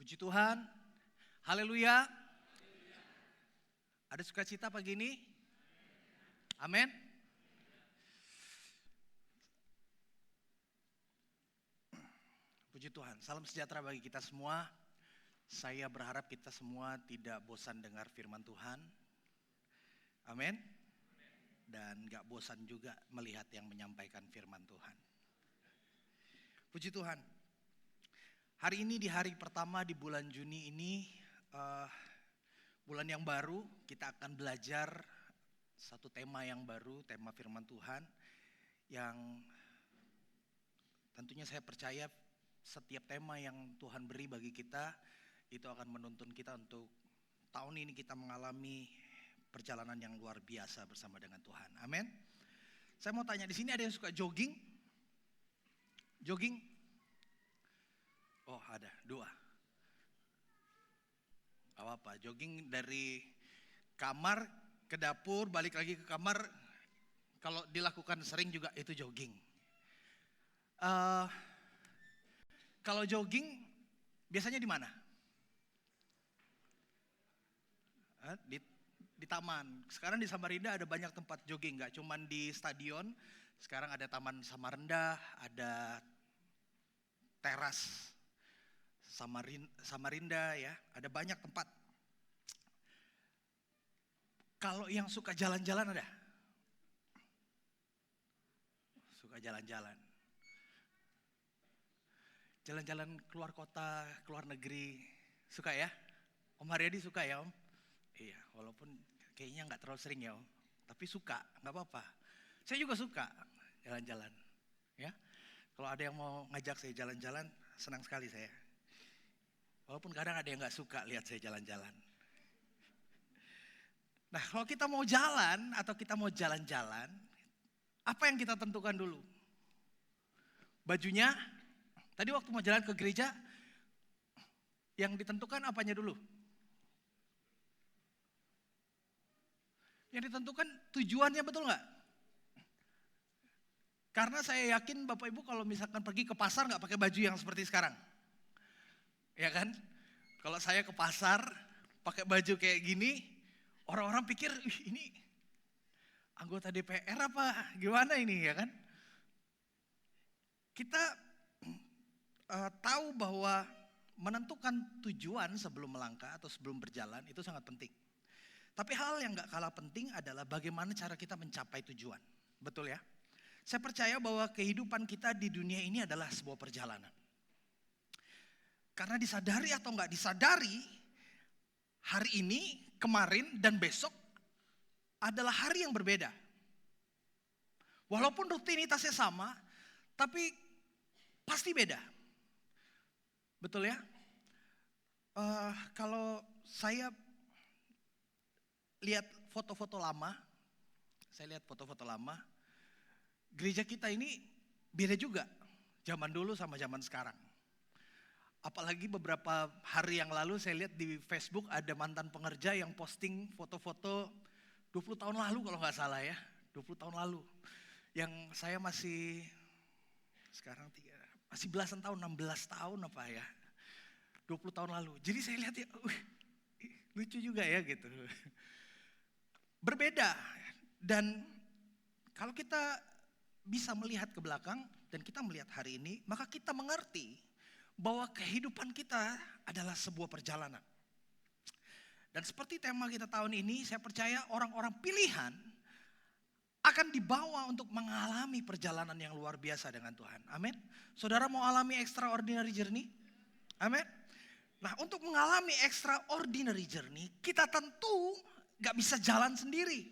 Puji Tuhan. Haleluya. Ada sukacita pagi ini? Amin. Puji Tuhan. Salam sejahtera bagi kita semua. Saya berharap kita semua tidak bosan dengar firman Tuhan. Amin. Dan gak bosan juga melihat yang menyampaikan firman Tuhan. Puji Tuhan. Hari ini di hari pertama di bulan Juni ini, bulan yang baru, kita akan belajar satu tema yang baru, tema firman Tuhan. Yang tentunya saya percaya setiap tema yang Tuhan beri bagi kita, itu akan menuntun kita untuk tahun ini kita mengalami perjalanan yang luar biasa bersama dengan Tuhan. Amin. Saya mau tanya, di sini ada yang suka jogging? Jogging? Oh ada, 2. Gak apa-apa, jogging dari kamar ke dapur, balik lagi ke kamar. Kalau dilakukan sering juga itu jogging. Kalau jogging biasanya di mana? Di taman. Sekarang di Samarinda ada banyak tempat jogging, gak cuma di stadion. Sekarang ada Taman Samarinda, ada teras Samarinda ya, ada banyak tempat. Kalau yang suka jalan-jalan ada? Suka jalan-jalan. Jalan-jalan keluar kota, keluar negeri, suka ya? Om Haryadi suka ya Om? Iya, walaupun kayaknya gak terlalu sering ya Om. Tapi suka, gak apa-apa. Saya juga suka jalan-jalan. Ya, kalau ada yang mau ngajak saya jalan-jalan, senang sekali saya. Walaupun kadang ada yang gak suka lihat saya jalan-jalan. Nah, kalau kita mau jalan atau kita mau jalan-jalan, apa yang kita tentukan dulu? Bajunya, tadi waktu mau jalan ke gereja, yang ditentukan apanya dulu? Yang ditentukan tujuannya, betul gak? Karena saya yakin Bapak Ibu kalau misalkan pergi ke pasar gak pakai baju yang seperti sekarang. Ya kan? Kalau saya ke pasar pakai baju kayak gini, orang-orang pikir ini anggota DPR apa gimana ini ya kan? Kita tahu bahwa menentukan tujuan sebelum melangkah atau sebelum berjalan itu sangat penting. Tapi hal yang gak kalah penting adalah bagaimana cara kita mencapai tujuan. Betul ya? Saya percaya bahwa kehidupan kita di dunia ini adalah sebuah perjalanan. Karena disadari atau enggak disadari, hari ini, kemarin, dan besok adalah hari yang berbeda. Walaupun rutinitasnya sama, tapi pasti beda. Betul ya? Kalau saya lihat foto-foto lama, gereja kita ini beda juga. Zaman dulu sama zaman sekarang. Apalagi beberapa hari yang lalu saya lihat di Facebook ada mantan pengerja yang posting foto-foto 20 tahun lalu kalau gak salah ya. 20 tahun lalu. Yang saya masih sekarang masih belasan tahun, 16 tahun apa ya. 20 tahun lalu. Jadi saya lihat ya, lucu juga ya gitu. Berbeda. Dan kalau kita bisa melihat ke belakang dan kita melihat hari ini, maka kita mengerti bahwa kehidupan kita adalah sebuah perjalanan. Dan seperti tema kita tahun ini, saya percaya orang-orang pilihan akan dibawa untuk mengalami perjalanan yang luar biasa dengan Tuhan. Amin. Saudara mau alami extraordinary journey? Amin. Nah, untuk mengalami extraordinary journey, kita tentu gak bisa jalan sendiri.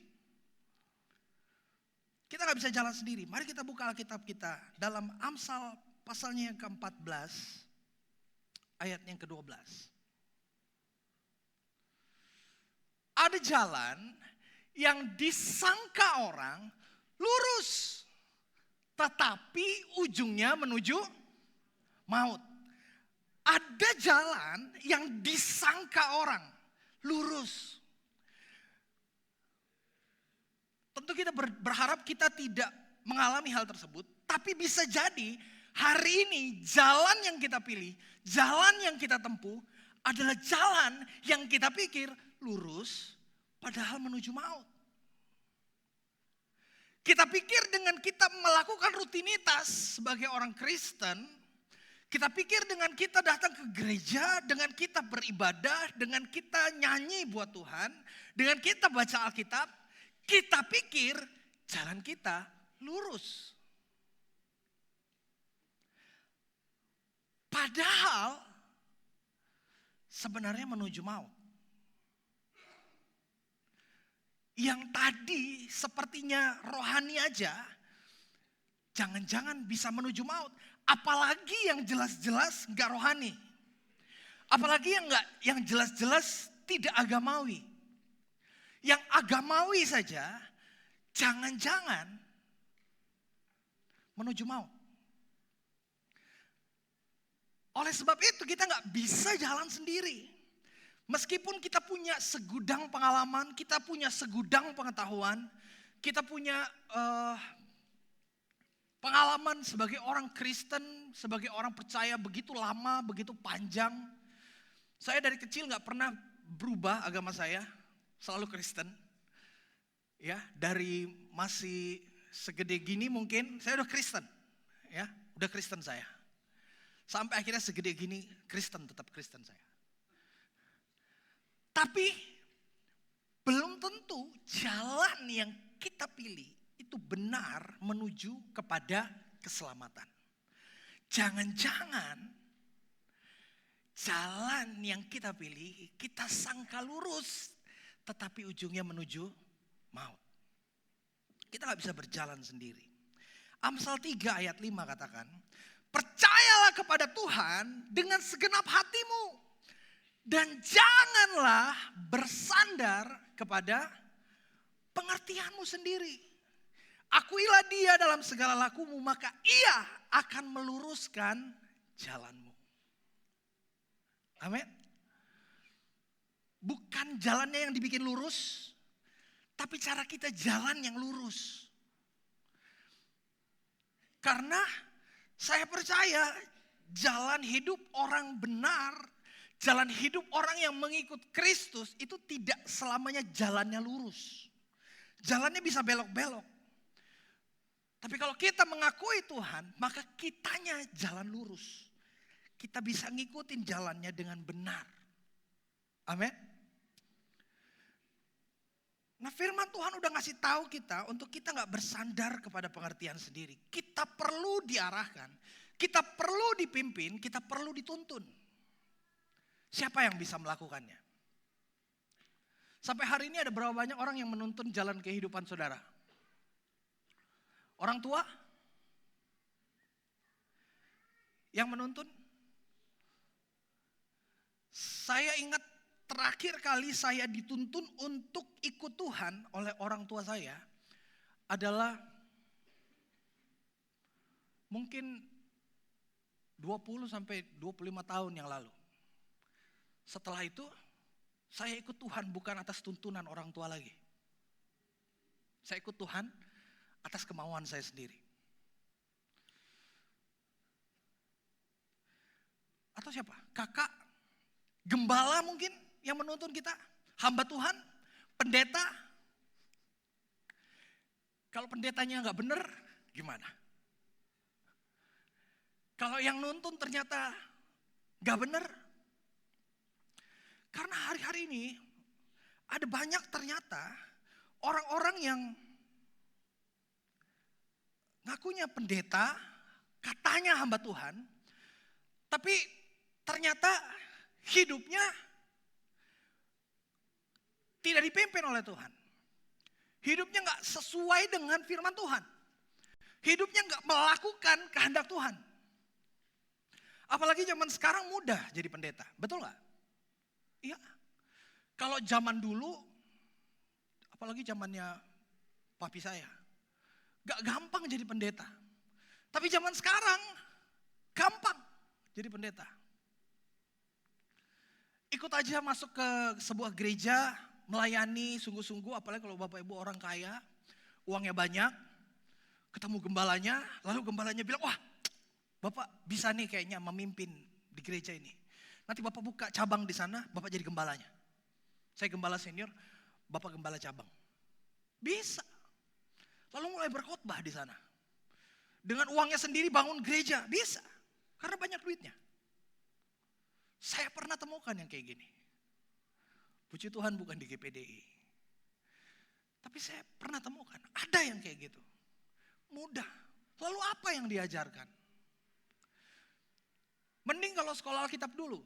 Kita gak bisa jalan sendiri. Mari kita buka Alkitab kita dalam Amsal pasalnya yang ke-14. Ayat yang ke-12. Ada jalan yang disangka orang lurus, tetapi ujungnya menuju maut. Ada jalan yang disangka orang lurus. Tentu kita berharap kita tidak mengalami hal tersebut, tapi bisa jadi hari ini jalan yang kita pilih, jalan yang kita tempuh adalah jalan yang kita pikir lurus, padahal menuju maut. Kita pikir dengan kita melakukan rutinitas sebagai orang Kristen, kita pikir dengan kita datang ke gereja, dengan kita beribadah, dengan kita nyanyi buat Tuhan, dengan kita baca Alkitab, kita pikir jalan kita lurus. Padahal sebenarnya menuju maut. Yang tadi sepertinya rohani aja, jangan-jangan bisa menuju maut. Apalagi yang jelas-jelas gak rohani. Apalagi yang jelas-jelas tidak agamawi. Yang agamawi saja, jangan-jangan menuju maut. Oleh sebab itu kita gak bisa jalan sendiri. Meskipun kita punya segudang pengalaman, kita punya segudang pengetahuan, kita punya pengalaman sebagai orang Kristen, sebagai orang percaya begitu lama, begitu panjang. Saya dari kecil gak pernah berubah agama saya, selalu Kristen. Ya, dari masih segede gini mungkin saya udah Kristen. Ya, udah Kristen saya. Sampai akhirnya segede gini Kristen, tetap Kristen saya. Tapi belum tentu jalan yang kita pilih itu benar menuju kepada keselamatan. Jangan-jangan jalan yang kita pilih kita sangka lurus, tetapi ujungnya menuju maut. Kita gak bisa berjalan sendiri. Amsal 3 ayat 5 katakan, percayalah kepada Tuhan dengan segenap hatimu. Dan janganlah bersandar kepada pengertianmu sendiri. Akuilah dia dalam segala lakumu, maka ia akan meluruskan jalanmu. Amin. Bukan jalannya yang dibikin lurus, tapi cara kita jalan yang lurus. Karena saya percaya jalan hidup orang benar, jalan hidup orang yang mengikut Kristus itu tidak selamanya jalannya lurus. Jalannya bisa belok-belok. Tapi kalau kita mengakui Tuhan, maka kitanya jalan lurus. Kita bisa ngikutin jalannya dengan benar. Amin. Nah, firman Tuhan udah ngasih tahu kita untuk kita gak bersandar kepada pengertian sendiri. Kita perlu diarahkan, kita perlu dipimpin, kita perlu dituntun. Siapa yang bisa melakukannya? Sampai hari ini ada berapa banyak orang yang menuntun jalan kehidupan saudara? Orang tua? Yang menuntun? Saya ingat terakhir kali saya dituntun untuk ikut Tuhan oleh orang tua saya adalah mungkin 20 sampai 25 tahun yang lalu. Setelah itu saya ikut Tuhan bukan atas tuntunan orang tua lagi. Saya ikut Tuhan atas kemauan saya sendiri. Atau siapa? Kakak, gembala mungkin yang menuntun kita, hamba Tuhan, pendeta. Kalau pendetanya nggak benar, gimana? Kalau yang nuntun ternyata nggak benar, karena hari-hari ini ada banyak ternyata orang-orang yang ngakunya pendeta, katanya hamba Tuhan, tapi ternyata hidupnya tidak dipimpin oleh Tuhan. Hidupnya gak sesuai dengan firman Tuhan. Hidupnya gak melakukan kehendak Tuhan. Apalagi zaman sekarang mudah jadi pendeta, betul gak? Iya. Kalau zaman dulu, apalagi zamannya papi saya, gak gampang jadi pendeta. Tapi zaman sekarang, gampang jadi pendeta. Ikut aja masuk ke sebuah gereja, melayani sungguh-sungguh, apalagi kalau bapak ibu orang kaya, uangnya banyak, ketemu gembalanya, lalu gembalanya bilang, wah bapak bisa nih kayaknya memimpin di gereja ini. Nanti Bapak buka cabang di sana, Bapak jadi gembalanya. Saya gembala senior, Bapak gembala cabang. Bisa. Lalu mulai berkhotbah di sana. Dengan uangnya sendiri bangun gereja, bisa. Karena banyak duitnya. Saya pernah temukan yang kayak gini. Puji Tuhan bukan di GPDI. Tapi saya pernah temukan, ada yang kayak gitu. Mudah. Lalu apa yang diajarkan? Mending kalau sekolah Alkitab dulu.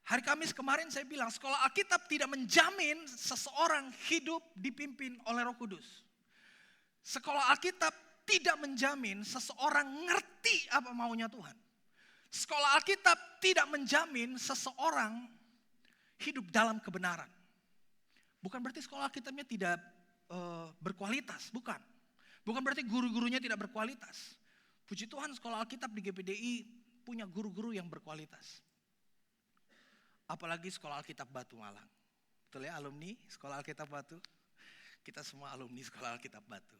Hari Kamis kemarin saya bilang, sekolah Alkitab tidak menjamin seseorang hidup dipimpin oleh Roh Kudus. Sekolah Alkitab tidak menjamin seseorang ngerti apa maunya Tuhan. Sekolah Alkitab tidak menjamin seseorang hidup dalam kebenaran. Bukan berarti sekolah Alkitabnya tidak berkualitas, bukan. Bukan berarti guru-gurunya tidak berkualitas. Puji Tuhan sekolah Alkitab di GPDI punya guru-guru yang berkualitas. Apalagi sekolah Alkitab Batu Malang. Betul ya, alumni sekolah Alkitab Batu? Kita semua alumni sekolah Alkitab Batu.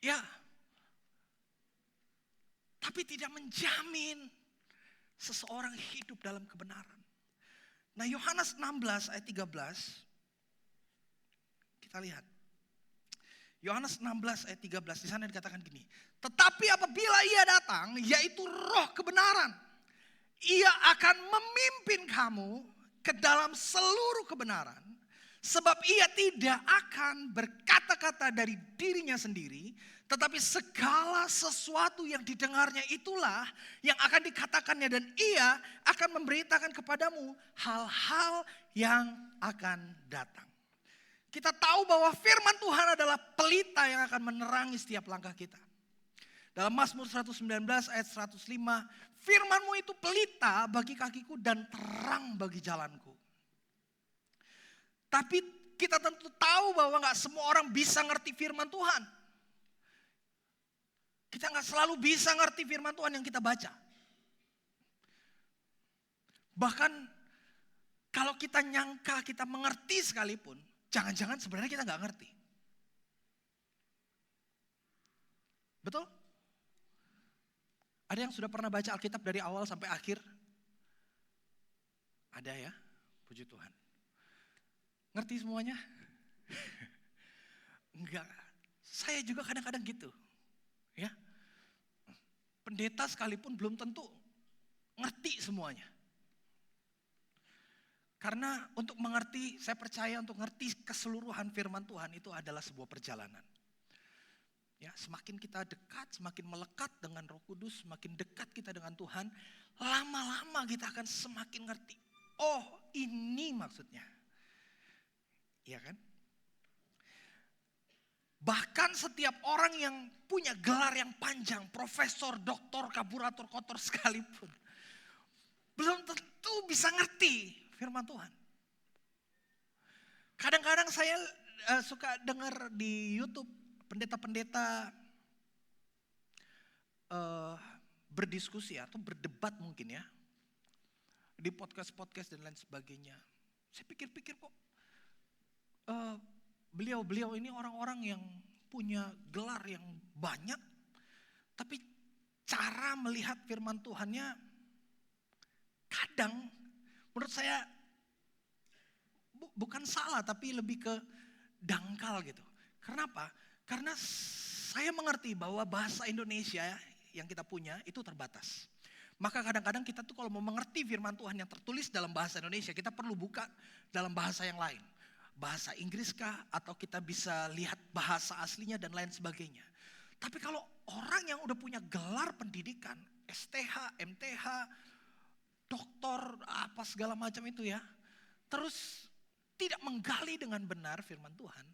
Ya, tapi tidak menjamin seseorang hidup dalam kebenaran. Nah, Yohanes 16 ayat 13, kita lihat. Yohanes 16 ayat 13, di sana dikatakan gini. Tetapi apabila ia datang, yaitu Roh kebenaran, ia akan memimpin kamu ke dalam seluruh kebenaran. Sebab ia tidak akan berkata-kata dari dirinya sendiri, tetapi segala sesuatu yang didengarnya itulah yang akan dikatakannya, dan ia akan memberitakan kepadamu hal-hal yang akan datang. Kita tahu bahwa firman Tuhan adalah pelita yang akan menerangi setiap langkah kita. Dalam Mazmur 119 ayat 105, firman-Mu itu pelita bagi kakiku dan terang bagi jalanku. Tapi kita tentu tahu bahwa gak semua orang bisa ngerti firman Tuhan. Kita gak selalu bisa ngerti firman Tuhan yang kita baca. Bahkan kalau kita nyangka kita mengerti sekalipun, jangan-jangan sebenarnya kita gak ngerti. Betul? Ada yang sudah pernah baca Alkitab dari awal sampai akhir? Ada ya, puji Tuhan. Ngerti semuanya? Enggak, saya juga kadang-kadang gitu. Ya, pendeta sekalipun belum tentu ngerti semuanya. Karena untuk mengerti, saya percaya untuk ngerti keseluruhan firman Tuhan itu adalah sebuah perjalanan. Ya, semakin kita dekat, semakin melekat dengan Roh Kudus, semakin dekat kita dengan Tuhan, lama-lama kita akan semakin ngerti. Oh, ini maksudnya. Iya kan? Bahkan setiap orang yang punya gelar yang panjang, profesor, doktor, kaburator, kotor sekalipun, belum tentu bisa ngerti firman Tuhan. Kadang-kadang saya suka dengar di YouTube pendeta-pendeta berdiskusi atau berdebat mungkin ya, di podcast-podcast dan lain sebagainya. Saya pikir-pikir kok beliau-beliau ini orang-orang yang punya gelar yang banyak, tapi cara melihat firman Tuhannya kadang menurut saya bukan salah, tapi lebih ke dangkal gitu. Kenapa? Karena saya mengerti bahwa bahasa Indonesia yang kita punya itu terbatas. Maka kadang-kadang kita tuh kalau mau mengerti firman Tuhan yang tertulis dalam bahasa Indonesia, kita perlu buka dalam bahasa yang lain. Bahasa Inggris kah, atau kita bisa lihat bahasa aslinya dan lain sebagainya. Tapi kalau orang yang udah punya gelar pendidikan, STH, MTH, doktor, apa segala macam itu ya, terus tidak menggali dengan benar firman Tuhan,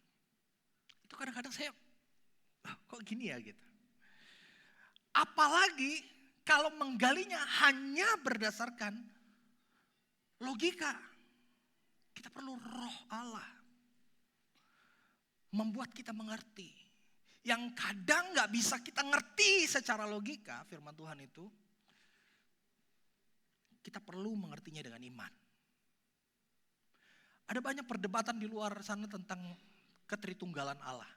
itu kadang-kadang saya, kok gini ya gitu. Apalagi kalau menggalinya hanya berdasarkan logika. Kita perlu Roh Allah membuat kita mengerti. Yang kadang gak bisa kita ngerti secara logika firman Tuhan itu, kita perlu mengertinya dengan iman. Ada banyak perdebatan di luar sana tentang ketritunggalan Allah.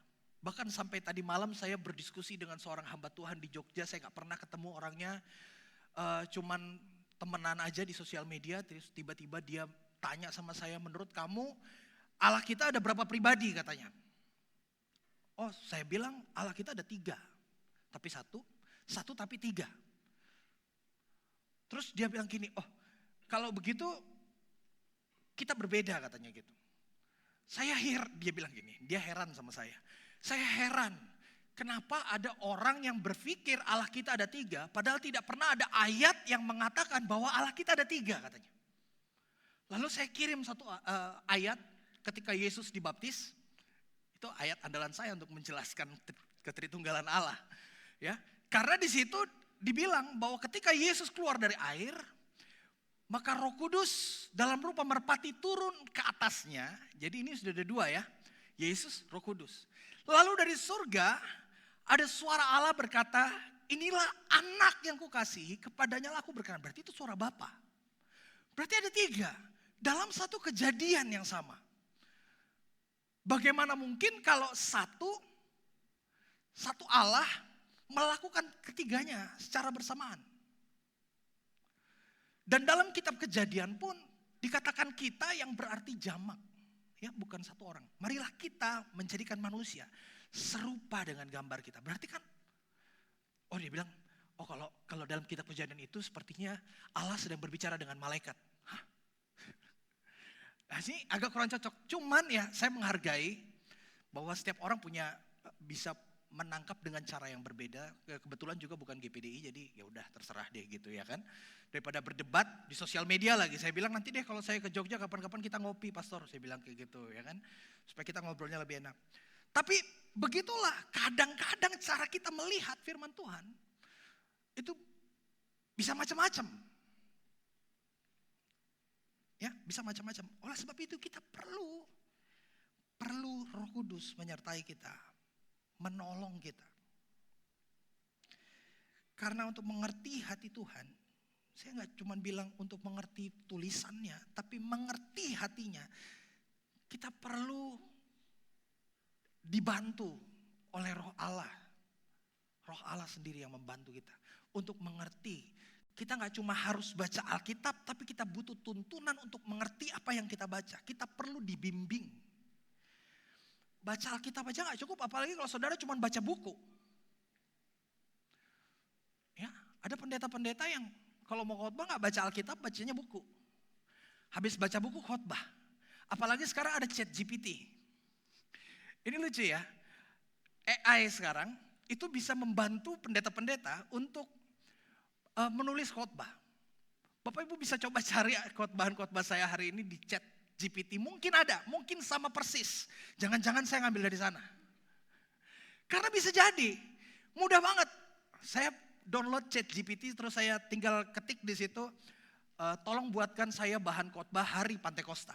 Bahkan sampai tadi malam saya berdiskusi dengan seorang hamba Tuhan di Jogja. Saya gak pernah ketemu orangnya, cuman temenan aja di sosial media, terus tiba-tiba dia tanya sama saya, menurut kamu Allah kita ada berapa pribadi katanya. Oh, saya bilang Allah kita ada 3, tapi satu tapi 3. Terus dia bilang gini, oh kalau begitu kita berbeda katanya gitu. Dia bilang gini, dia heran sama saya. Saya heran, kenapa ada orang yang berpikir Allah kita ada 3, padahal tidak pernah ada ayat yang mengatakan bahwa Allah kita ada 3 katanya. Lalu saya kirim satu ayat ketika Yesus dibaptis. Itu ayat andalan saya untuk menjelaskan ketritunggalan Allah. Ya, karena di situ dibilang bahwa ketika Yesus keluar dari air, maka Roh Kudus dalam rupa merpati turun ke atasnya. Jadi ini sudah ada 2 ya, Yesus, Roh Kudus. Lalu dari surga ada suara Allah berkata, inilah anak yang kukasihi, kepadanya aku berkenan. Berarti itu suara Bapa. Berarti ada 3 dalam satu kejadian yang sama. Bagaimana mungkin kalau satu Allah melakukan ketiganya secara bersamaan? Dan dalam kitab Kejadian pun dikatakan kita yang berarti jamak. Ya, bukan satu orang. Marilah kita menjadikan manusia serupa dengan gambar kita. Berarti kan, oh dia bilang, oh kalau dalam kitab Kejadian itu sepertinya Allah sedang berbicara dengan malaikat. Hah? Nah, ini agak kurang cocok. Cuman ya saya menghargai bahwa setiap orang bisa menangkap dengan cara yang berbeda. Kebetulan juga bukan GPDI, jadi ya udah terserah deh gitu ya kan. Daripada berdebat di sosial media lagi, saya bilang nanti deh kalau saya ke Jogja kapan-kapan kita ngopi, pastor, saya bilang kayak gitu ya kan. Supaya kita ngobrolnya lebih enak. Tapi begitulah kadang-kadang cara kita melihat firman Tuhan itu bisa macam-macam. Ya, bisa macam-macam. Oleh sebab itu kita perlu Roh Kudus menyertai kita, menolong kita. Karena untuk mengerti hati Tuhan, saya nggak cuma bilang untuk mengerti tulisannya, tapi mengerti hatinya. Kita perlu dibantu oleh Roh Allah. Roh Allah sendiri yang membantu kita untuk mengerti. Kita nggak cuma harus baca Alkitab, tapi kita butuh tuntunan untuk mengerti apa yang kita baca. Kita perlu dibimbing. Baca Alkitab aja nggak cukup, apalagi kalau saudara cuma baca buku. Ya, ada pendeta-pendeta yang kalau mau khotbah nggak baca Alkitab, bacanya buku. Habis baca buku khotbah. Apalagi sekarang ada ChatGPT. Ini lucu ya. AI sekarang itu bisa membantu pendeta-pendeta untuk menulis khotbah. Bapak Ibu bisa coba cari khotbah saya hari ini di ChatGPT. Mungkin ada, mungkin sama persis. Jangan-jangan saya ngambil dari sana. Karena bisa jadi, mudah banget. Saya download ChatGPT terus saya tinggal ketik di situ, tolong buatkan saya bahan khotbah hari Pantekosta.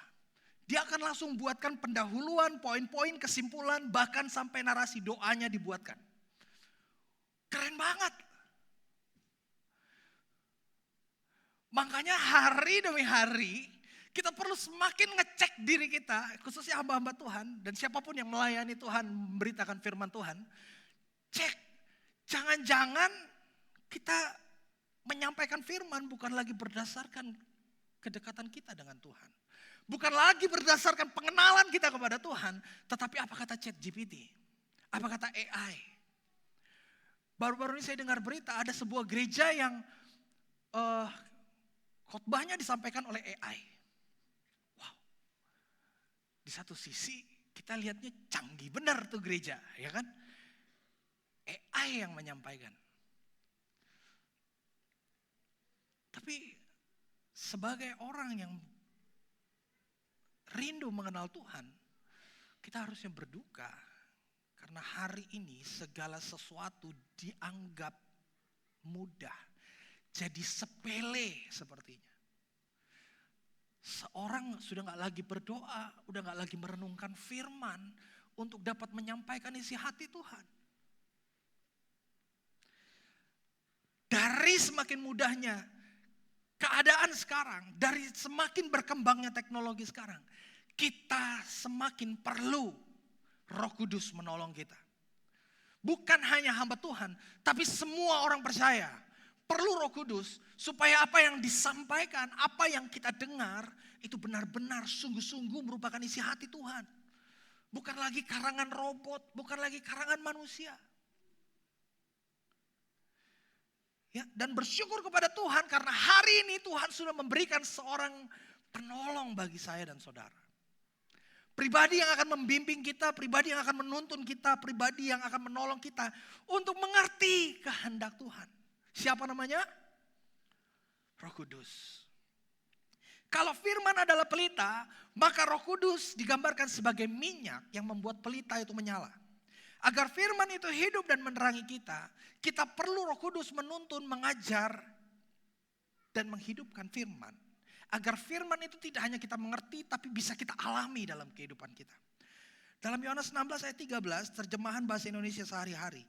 Dia akan langsung buatkan pendahuluan, poin-poin, kesimpulan, bahkan sampai narasi doanya dibuatkan. Keren banget. Makanya hari demi hari kita perlu semakin ngecek diri kita, khususnya hamba-hamba Tuhan dan siapapun yang melayani Tuhan, memberitakan firman Tuhan. Cek, jangan-jangan kita menyampaikan firman bukan lagi berdasarkan kedekatan kita dengan Tuhan. Bukan lagi berdasarkan pengenalan kita kepada Tuhan, tetapi apa kata ChatGPT? Apa kata AI? Baru-baru ini saya dengar berita ada sebuah gereja yang khotbahnya disampaikan oleh AI. Wow. Di satu sisi kita lihatnya canggih benar tuh gereja, ya kan? AI yang menyampaikan. Tapi sebagai orang yang rindu mengenal Tuhan, kita harusnya berduka. Karena hari ini segala sesuatu dianggap mudah. Jadi sepele sepertinya. Seorang sudah gak lagi berdoa, udah gak lagi merenungkan firman untuk dapat menyampaikan isi hati Tuhan. Dari semakin mudahnya keadaan sekarang, dari semakin berkembangnya teknologi sekarang, kita semakin perlu Roh Kudus menolong kita. Bukan hanya hamba Tuhan, tapi semua orang percaya perlu Roh Kudus supaya apa yang disampaikan, apa yang kita dengar itu benar-benar sungguh-sungguh merupakan isi hati Tuhan. Bukan lagi karangan robot, bukan lagi karangan manusia. Ya, dan bersyukur kepada Tuhan karena hari ini Tuhan sudah memberikan seorang penolong bagi saya dan saudara. Pribadi yang akan membimbing kita, pribadi yang akan menuntun kita, pribadi yang akan menolong kita untuk mengerti kehendak Tuhan. Siapa namanya? Roh Kudus. Kalau firman adalah pelita, maka Roh Kudus digambarkan sebagai minyak yang membuat pelita itu menyala. Agar firman itu hidup dan menerangi kita, kita perlu Roh Kudus menuntun, mengajar, dan menghidupkan firman. Agar firman itu tidak hanya kita mengerti, tapi bisa kita alami dalam kehidupan kita. Dalam Yohanes 16 ayat 13, terjemahan bahasa Indonesia sehari-hari.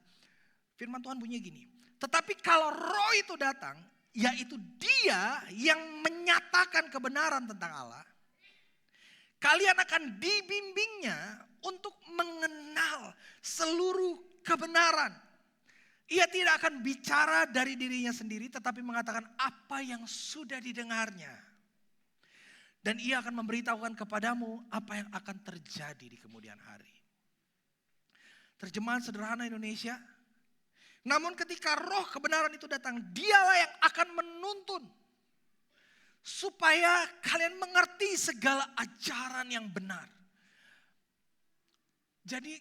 Firman Tuhan bunyi gini, tetapi kalau Roh itu datang, yaitu Dia yang menyatakan kebenaran tentang Allah, kalian akan dibimbingnya untuk mengenal seluruh kebenaran. Ia tidak akan bicara dari dirinya sendiri, tetapi mengatakan apa yang sudah didengarnya. Dan ia akan memberitahukan kepadamu apa yang akan terjadi di kemudian hari. Terjemahan sederhana Indonesia. Namun ketika roh kebenaran itu datang, dialah yang akan menuntun. Supaya kalian mengerti segala ajaran yang benar. Jadi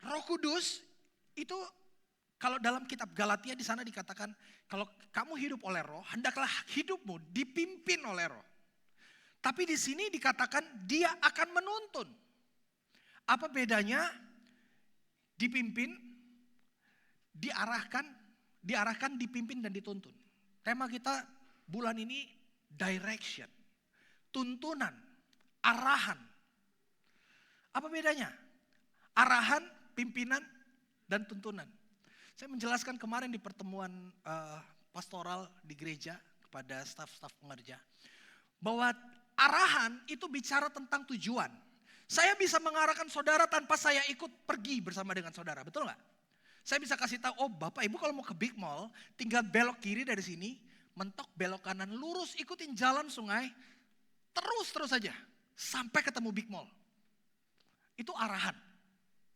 Roh Kudus itu kalau dalam kitab Galatia di sana dikatakan kalau kamu hidup oleh roh, hendaklah hidupmu dipimpin oleh roh. Tapi di sini dikatakan dia akan menuntun. Apa bedanya? Dipimpin, diarahkan, dipimpin dan dituntun. Tema kita bulan ini direction, tuntunan, arahan. Apa bedanya? Arahan, pimpinan, dan tuntunan. Saya menjelaskan kemarin di pertemuan pastoral di gereja kepada staf-staf pengerja. Bahwa arahan itu bicara tentang tujuan. Saya bisa mengarahkan saudara tanpa saya ikut pergi bersama dengan saudara, betul nggak? Saya bisa kasih tahu, oh Bapak Ibu kalau mau ke Big Mall, tinggal belok kiri dari sini, mentok belok kanan, lurus ikutin jalan sungai, terus saja sampai ketemu Big Mall. Itu arahan,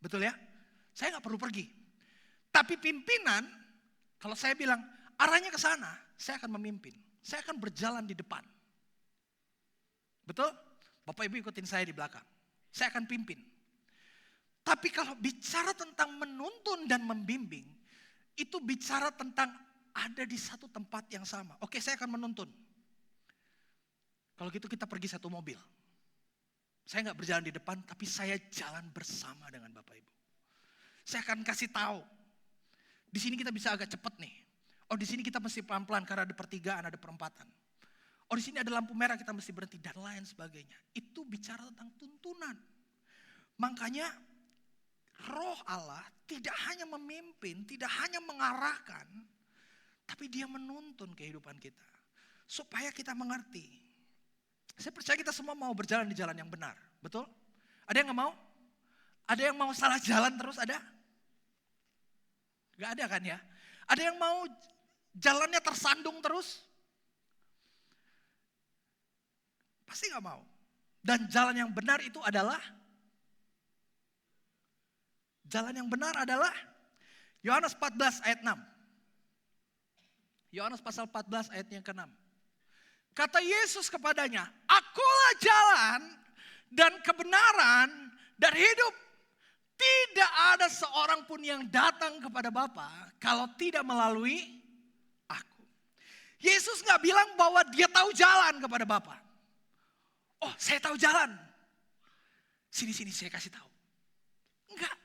betul ya? Saya nggak perlu pergi. Tapi pimpinan, kalau saya bilang arahnya ke sana, saya akan memimpin, saya akan berjalan di depan. Betul? Bapak Ibu ikutin saya di belakang. Saya akan pimpin. Tapi kalau bicara tentang menuntun dan membimbing, itu bicara tentang ada di satu tempat yang sama. Oke, saya akan menuntun. Kalau gitu kita pergi satu mobil. Saya nggak berjalan di depan, tapi saya jalan bersama dengan Bapak Ibu. Saya akan kasih tahu. Di sini kita bisa agak cepat nih. Oh, di sini kita mesti pelan-pelan karena ada pertigaan, ada perempatan. Oh, di sini ada lampu merah, kita mesti berhenti dan lain sebagainya. Itu bicara tentang tuntunan. Makanya Roh Allah tidak hanya memimpin, tidak hanya mengarahkan, tapi dia menuntun kehidupan kita. Supaya kita mengerti. Saya percaya kita semua mau berjalan di jalan yang benar. Betul? Ada yang gak mau? Ada yang mau salah jalan terus ada? Gak ada kan ya? Ada yang mau jalannya tersandung terus? Pasti gak mau. Dan jalan yang benar itu adalah Yohanes 14 ayat 6. Yohanes pasal 14 ayat yang ke-6. Kata Yesus kepadanya, akulah jalan dan kebenaran dan hidup. Tidak ada seorang pun yang datang kepada Bapa kalau tidak melalui aku. Yesus gak bilang bahwa dia tahu jalan kepada Bapa. Oh, saya tahu jalan. Sini saya kasih tahu. Enggak.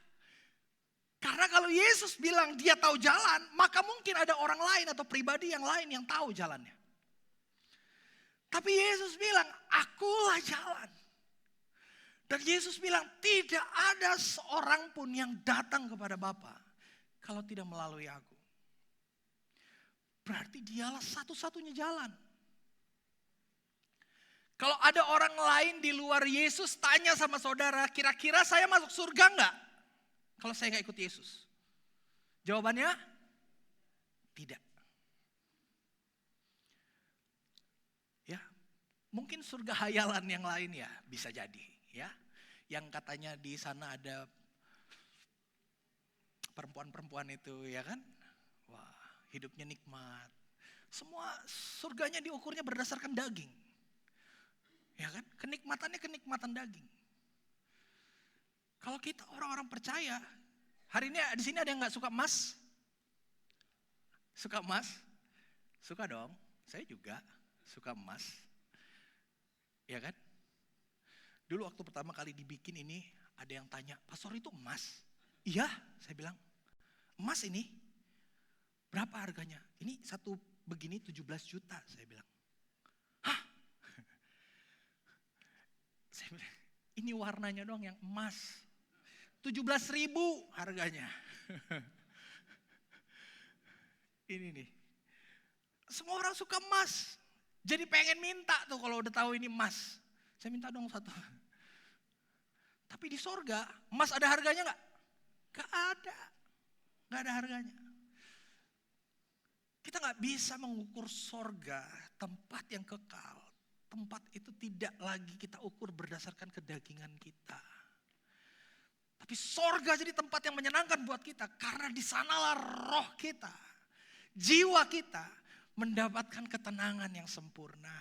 Karena kalau Yesus bilang dia tahu jalan, maka mungkin ada orang lain atau pribadi yang lain yang tahu jalannya. Tapi Yesus bilang, akulah jalan. Dan Yesus bilang, tidak ada seorang pun yang datang kepada Bapa kalau tidak melalui aku. Berarti dialah satu-satunya jalan. Kalau ada orang lain di luar Yesus tanya sama saudara, kira-kira saya masuk surga enggak? Kalau saya enggak ikut Yesus. Jawabannya, tidak. Mungkin surga hayalan yang lain ya, bisa jadi ya. Yang katanya di sana ada perempuan-perempuan itu ya kan. Wah, hidupnya nikmat. Semua surganya diukurnya berdasarkan daging. Ya kan? Kenikmatannya kenikmatan daging. Kalau kita orang-orang percaya, hari ini di sini ada yang nggak suka emas? Suka emas? Suka dong. Saya juga suka emas. Ya kan? Dulu waktu pertama kali dibikin ini, ada yang tanya, pastor itu emas? Iya, saya bilang. Emas ini berapa harganya? Ini satu begini 17 juta, saya bilang. Hah? Saya bilang, ini warnanya doang yang emas. 17.000 harganya. Ini nih. Semua orang suka emas. Jadi pengen minta tuh kalau udah tahu ini emas. Saya minta dong satu. Tapi di sorga, emas ada harganya gak? Gak ada. Gak ada harganya. Kita gak bisa mengukur sorga, tempat yang kekal. Tempat itu tidak lagi kita ukur berdasarkan kedagingan kita. Tapi sorga jadi tempat yang menyenangkan buat kita. Karena di sanalah roh kita, jiwa kita mendapatkan ketenangan yang sempurna.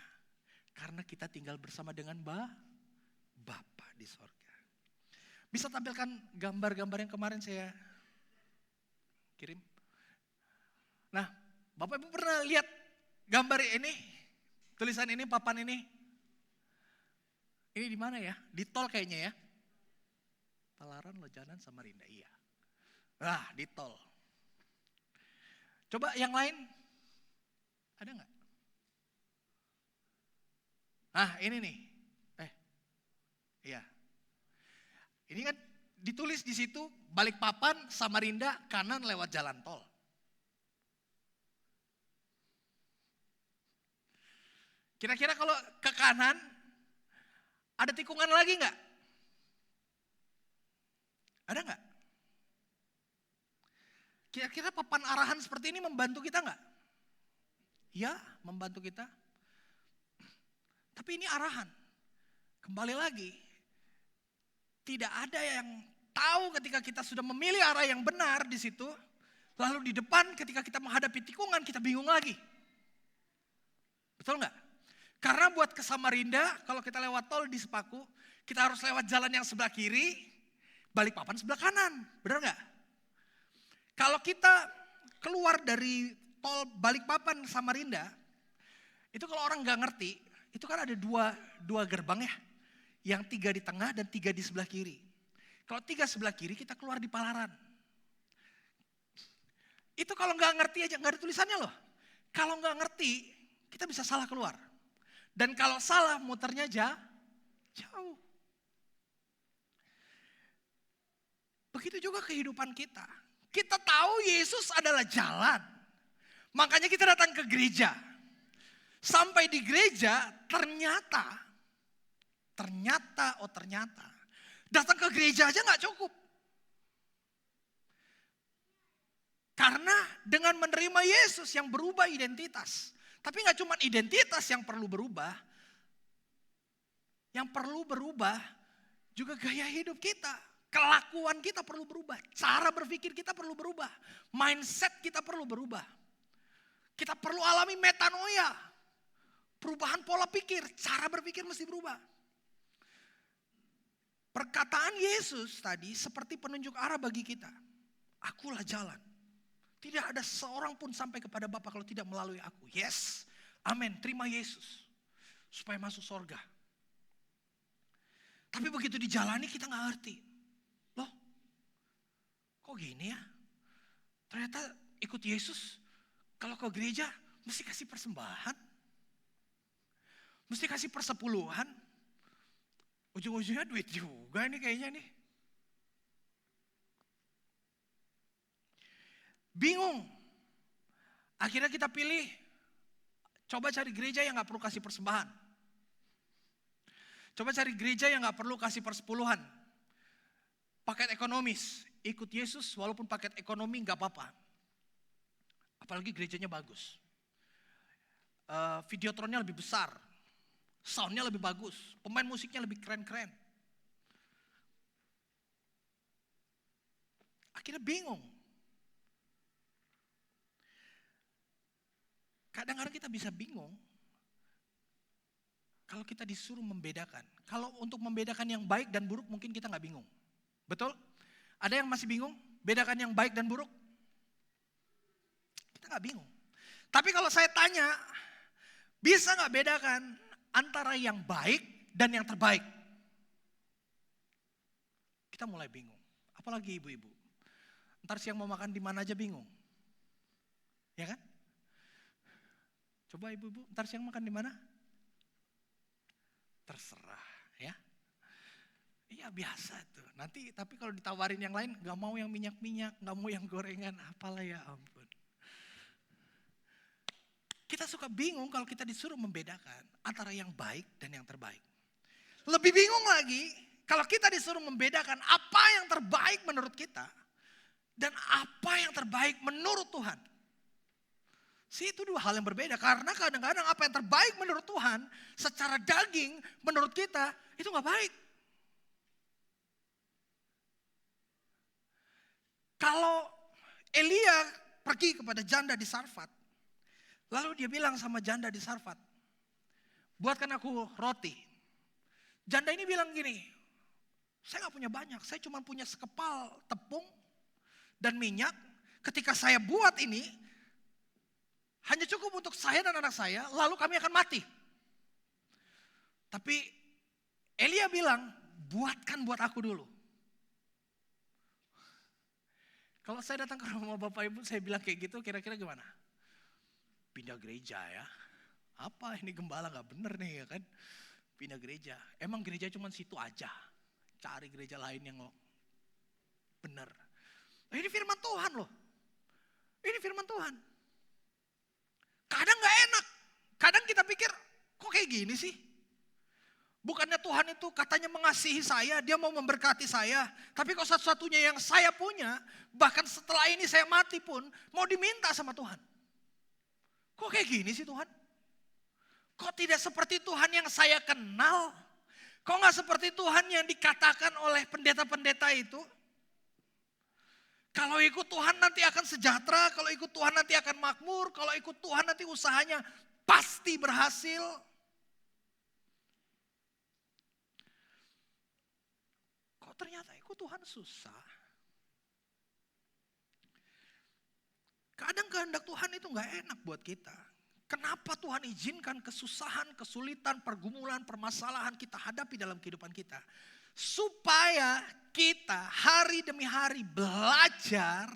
Karena kita tinggal bersama dengan Bapa di sorga. Bisa tampilkan gambar-gambar yang kemarin saya kirim? Nah, Bapak Ibu pernah lihat gambar ini? Tulisan ini, papan ini? Ini di mana ya? Di tol kayaknya ya. Palaran, Lojanan, Samarinda, iya. Nah, di tol. Coba yang lain, ada nggak? Nah, ini nih. Iya. Ini kan ditulis di situ, Balikpapan, Samarinda, kanan lewat jalan tol. Kira-kira kalau ke kanan, ada tikungan lagi nggak? Ada nggak? Kira-kira papan arahan seperti ini membantu kita nggak? Ya, membantu kita. Tapi ini arahan. Kembali lagi, tidak ada yang tahu ketika kita sudah memilih arah yang benar di situ. Lalu di depan ketika kita menghadapi tikungan, kita bingung lagi. Betul nggak? Karena buat ke Samarinda, kalau kita lewat tol di Sepaku, kita harus lewat jalan yang sebelah kiri, Balikpapan sebelah kanan. Benar nggak? Kalau kita keluar dari tol Balikpapan Samarinda, itu kalau orang nggak ngerti, itu kan ada dua gerbang ya. Yang 3 di tengah dan 3 di sebelah kiri. Kalau 3 sebelah kiri kita keluar di Palaran. Itu kalau nggak ngerti aja, nggak ada tulisannya loh. Kalau nggak ngerti, kita bisa salah keluar. Dan kalau salah muternya jauh. Begitu juga kehidupan kita. Kita tahu Yesus adalah jalan. Makanya kita datang ke gereja. Sampai di gereja ternyata datang ke gereja aja gak cukup. Karena dengan menerima Yesus yang berubah identitas. Tapi gak cuma identitas yang perlu berubah. Yang perlu berubah juga gaya hidup kita. Kelakuan kita perlu berubah. Cara berpikir kita perlu berubah. Mindset kita perlu berubah. Kita perlu alami metanoia. Perubahan pola pikir. Cara berpikir mesti berubah. Perkataan Yesus tadi seperti penunjuk arah bagi kita. Akulah jalan. Tidak ada seorang pun sampai kepada Bapa kalau tidak melalui aku. Yes. Amin. Terima Yesus. Supaya masuk surga. Tapi begitu dijalani kita gak ngerti. Loh, kok gini ya? Ternyata ikut Yesus, kalau ke gereja mesti kasih persembahan. Mesti kasih persepuluhan. Ujung-ujungnya duit juga ini kayaknya nih. Bingung. Akhirnya kita pilih, coba cari gereja yang gak perlu kasih persembahan. Coba cari gereja yang gak perlu kasih persepuluhan. Paket ekonomis, ikut Yesus walaupun paket ekonomi gak apa-apa. Apalagi gerejanya bagus. Videotronnya lebih besar. Soundnya lebih bagus, pemain musiknya lebih keren-keren. Akhirnya bingung. Kadang-kadang kita bisa bingung kalau kita disuruh membedakan. Kalau untuk membedakan yang baik dan buruk mungkin kita nggak bingung. Betul? Ada yang masih bingung? Bedakan yang baik dan buruk? Kita nggak bingung. Tapi kalau saya tanya, bisa nggak bedakan antara yang baik dan yang terbaik? Kita mulai bingung. Apalagi ibu-ibu. Ntar siang mau makan di mana aja bingung. Ya kan? Coba ibu-ibu, ntar siang makan di mana? Terserah ya. Iya biasa tuh. Nanti tapi kalau ditawarin yang lain gak mau yang minyak-minyak, gak mau yang gorengan, apalah ya ampun. Kita suka bingung kalau kita disuruh membedakan antara yang baik dan yang terbaik. Lebih bingung lagi kalau kita disuruh membedakan apa yang terbaik menurut kita dan apa yang terbaik menurut Tuhan. Itu dua hal yang berbeda karena kadang-kadang apa yang terbaik menurut Tuhan secara daging menurut kita itu gak baik. Kalau Elia pergi kepada janda di Sarfat, lalu dia bilang sama janda di Sarfat, buatkan aku roti. Janda ini bilang gini, saya gak punya banyak, saya cuma punya sekepal tepung dan minyak. Ketika saya buat ini, hanya cukup untuk saya dan anak saya, lalu kami akan mati. Tapi Elia bilang, buatkan buat aku dulu. Kalau saya datang ke rumah Bapak Ibu, saya bilang kayak gitu, kira-kira gimana? Pindah gereja ya. Apa ini gembala gak bener nih ya kan? Pindah gereja. Emang gereja cuma situ aja. Cari gereja lain yang bener. Nah, ini firman Tuhan loh. Ini firman Tuhan. Kadang gak enak. Kadang kita pikir, kok kayak gini sih? Bukannya Tuhan itu katanya mengasihi saya, dia mau memberkati saya. Tapi kok satu-satunya yang saya punya, bahkan setelah ini saya mati pun, mau diminta sama Tuhan. Kok kayak gini sih Tuhan? Kok tidak seperti Tuhan yang saya kenal? Kok gak seperti Tuhan yang dikatakan oleh pendeta-pendeta itu? Kalau ikut Tuhan nanti akan sejahtera, kalau ikut Tuhan nanti akan makmur, kalau ikut Tuhan nanti usahanya pasti berhasil. Kok ternyata ikut Tuhan susah? Kadang kehendak Tuhan itu gak enak buat kita. Kenapa Tuhan izinkan kesusahan, kesulitan, pergumulan, permasalahan kita hadapi dalam kehidupan kita? Supaya kita hari demi hari belajar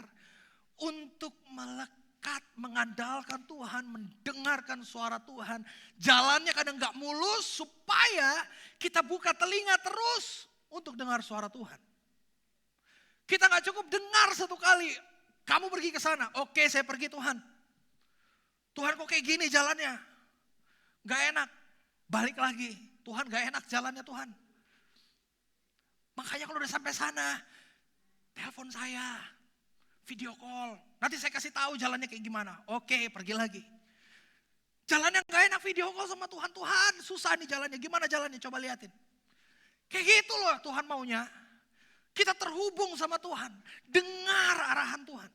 untuk melekat, mengandalkan Tuhan, mendengarkan suara Tuhan. Jalannya kadang gak mulus supaya kita buka telinga terus untuk dengar suara Tuhan. Kita gak cukup dengar satu kali, kamu pergi ke sana, oke saya pergi Tuhan. Tuhan kok kayak gini jalannya, gak enak, balik lagi. Tuhan gak enak jalannya Tuhan. Makanya kalau udah sampai sana, telepon saya, video call. Nanti saya kasih tahu jalannya kayak gimana. Oke, pergi lagi. Jalannya gak enak video call sama Tuhan. Tuhan susah nih jalannya, gimana jalannya coba liatin. Kayak gitu loh Tuhan maunya. Kita terhubung sama Tuhan, dengar arahan Tuhan.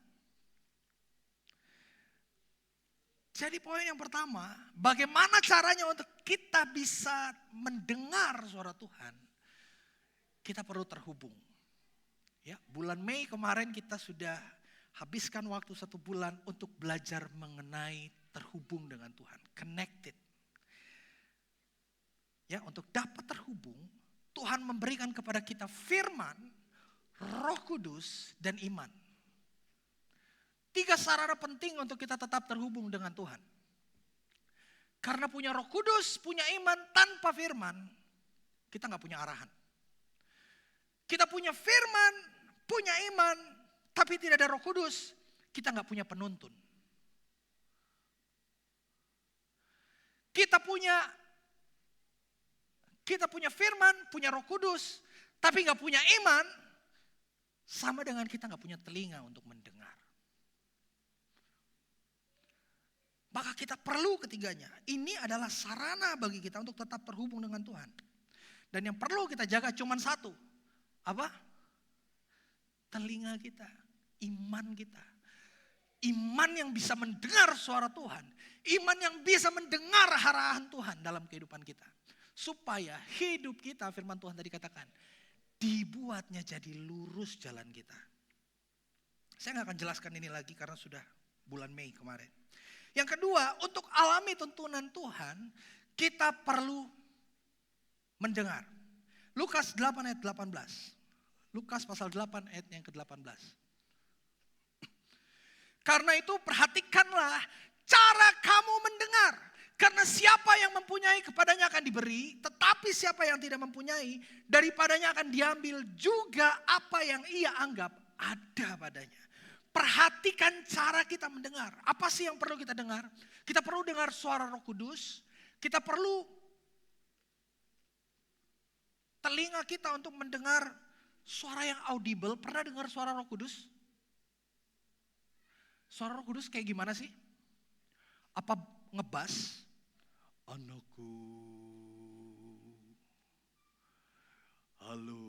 Jadi poin yang pertama, bagaimana caranya untuk kita bisa mendengar suara Tuhan? Kita perlu terhubung. Ya, bulan Mei kemarin kita sudah habiskan waktu 1 bulan untuk belajar mengenai terhubung dengan Tuhan, connected. Ya, untuk dapat terhubung, Tuhan memberikan kepada kita firman, Roh Kudus, dan iman. 3 sarana penting untuk kita tetap terhubung dengan Tuhan. Karena punya Roh Kudus, punya iman, tanpa firman, kita gak punya arahan. Kita punya firman, punya iman, tapi tidak ada Roh Kudus, kita gak punya penuntun. Kita punya firman, punya Roh Kudus, tapi gak punya iman, sama dengan kita gak punya telinga untuk mendengar. maka kita perlu ketiganya. Ini adalah sarana bagi kita untuk tetap terhubung dengan Tuhan. Dan yang perlu kita jaga cuma satu. Apa? Telinga kita, iman kita. Iman yang bisa mendengar suara Tuhan. Iman yang bisa mendengar arahan Tuhan dalam kehidupan kita. Supaya hidup kita, firman Tuhan tadi katakan, dibuatnya jadi lurus jalan kita. Saya gak akan jelaskan ini lagi karena sudah bulan Mei kemarin. Yang kedua, untuk alami tuntunan Tuhan, kita perlu mendengar. Lukas 8 ayat 18. Lukas pasal 8 ayat yang ke-18. Karena itu perhatikanlah cara kamu mendengar. Karena siapa yang mempunyai kepadanya akan diberi, tetapi siapa yang tidak mempunyai, daripadanya akan diambil juga apa yang ia anggap ada padanya. Perhatikan cara kita mendengar. Apa sih yang perlu kita dengar? Kita perlu dengar suara Roh Kudus. Kita perlu telinga kita untuk mendengar suara yang audible. Pernah dengar suara Roh Kudus? Suara Roh Kudus kayak gimana sih? Apa ngebas? Anakku, halo,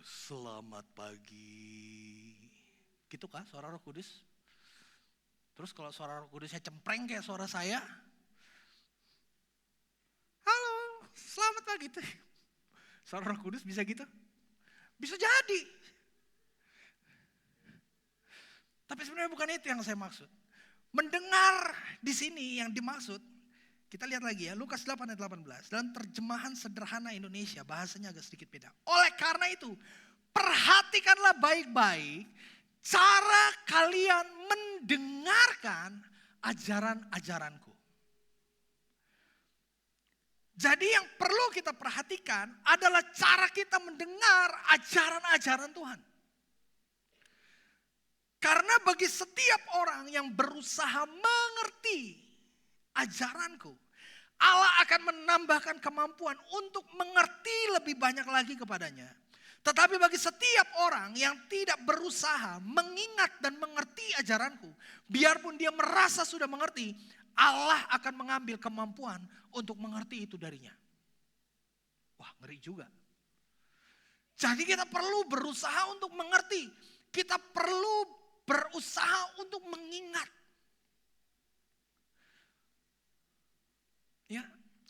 selamat pagi. Gitu kah suara Roh Kudus? Terus kalau suara Roh Kudusnya cempreng kayak suara saya, halo, selamat pagi. Suara Roh Kudus bisa gitu? Bisa jadi. Tapi sebenarnya bukan itu yang saya maksud. Mendengar di sini yang dimaksud, kita lihat lagi ya, Lukas 8 ayat 18. Dalam terjemahan sederhana Indonesia, bahasanya agak sedikit beda. Oleh karena itu, perhatikanlah baik-baik cara kalian mendengarkan ajaran-ajaranku. Jadi yang perlu kita perhatikan adalah cara kita mendengar ajaran-ajaran Tuhan. Karena bagi setiap orang yang berusaha mengerti ajaranku, Allah akan menambahkan kemampuan untuk mengerti lebih banyak lagi kepadanya. Tetapi bagi setiap orang yang tidak berusaha mengingat dan mengerti ajaranku, biarpun dia merasa sudah mengerti, Allah akan mengambil kemampuan untuk mengerti itu darinya. Wah, ngeri juga. Jadi kita perlu berusaha untuk mengerti. Kita perlu berusaha untuk mengingat. Ya,